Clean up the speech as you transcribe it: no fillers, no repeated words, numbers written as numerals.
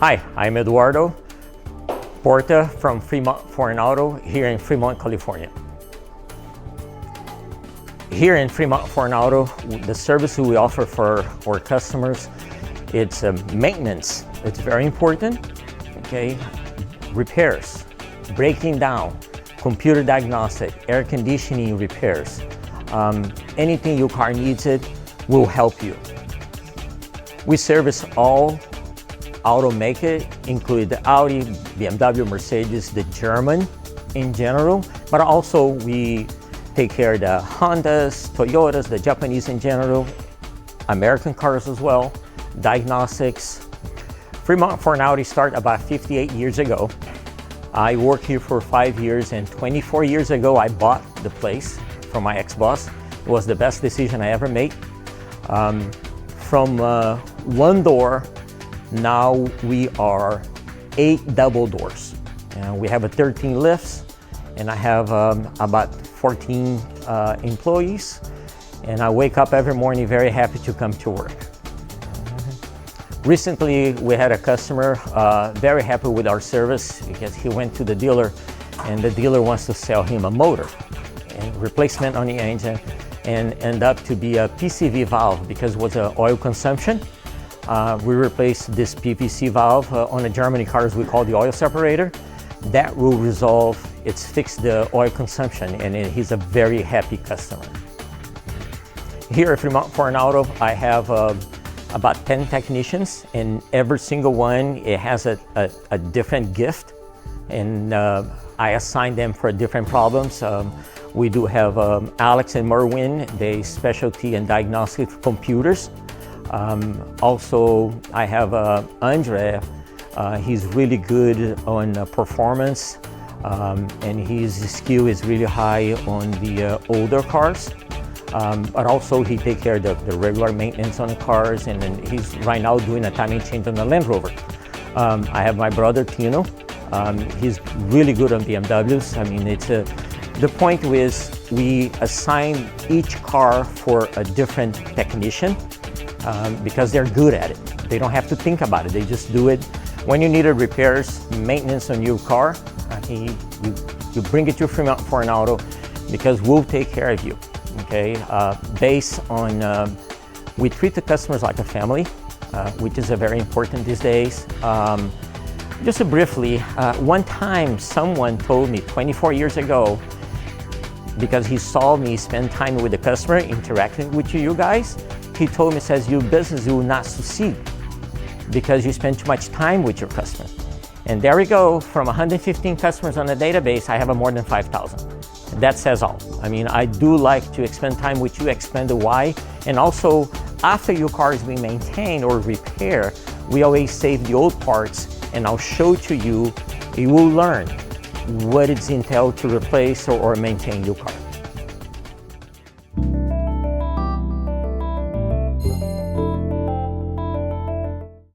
Hi, I'm Eduardo Porta from Fremont Foreign Auto here in Fremont, California. Here in Fremont Foreign Auto, the service we offer for our customers, it's maintenance. It's very important, okay? Repairs, breaking down, computer diagnostic, air conditioning repairs. Anything your car needs, it will help you. We service all automakers, including the Audi, BMW, Mercedes, the German in general, but also we take care of the Hondas, Toyotas, the Japanese in general, American cars as well, diagnostics. Fremont Foreign Auto started about 58 years ago. I worked here for 5 years, and 24 years ago I bought the place from my ex-boss. It was the best decision I ever made. From one door, now we are 8 double doors. We have 13 lifts, and I have about 14 employees. And I wake up every morning very happy to come to work. Recently, we had a customer very happy with our service because he went to the dealer, and the dealer wants to sell him a motor and replacement on the engine, and end up to be a PCV valve because it was an oil consumption. We replaced this PVC valve on the Germany cars we call the oil separator. That will resolve, it's fixed the oil consumption, and he's a very happy customer. Here at Fremont Foreign Auto, I have about 10 technicians, and every single one, it has a different gift, and I assign them for different problems. We do have Alex and Merwin, they specialty in diagnostic computers. Also, I have Andre. He's really good on performance, and his skill is really high on the older cars. But also he takes care of the regular maintenance on the cars, and then he's right now doing a timing change on the Land Rover. I have my brother Tino. He's really good on BMWs. I mean, the point is we assign each car for a different technician because they're good at it. They don't have to think about it. They just do it. When you need repairs, maintenance on your car, you bring it to Fremont Foreign Auto because we'll take care of you. Okay, based on, we treat the customers like a family, which is very important these days. Just briefly, one time someone told me 24 years ago, because he saw me spend time with the customer, interacting with you guys, he told me, says, your business will not succeed because you spend too much time with your customer. And there we go, from 115 customers on the database, I have more than 5,000. That says all. I mean, I do like to spend time with you, explain the why, and also after your car is being maintained or repaired, we always save the old parts, and I'll show to you, you will learn what it's entailed to replace or maintain your car.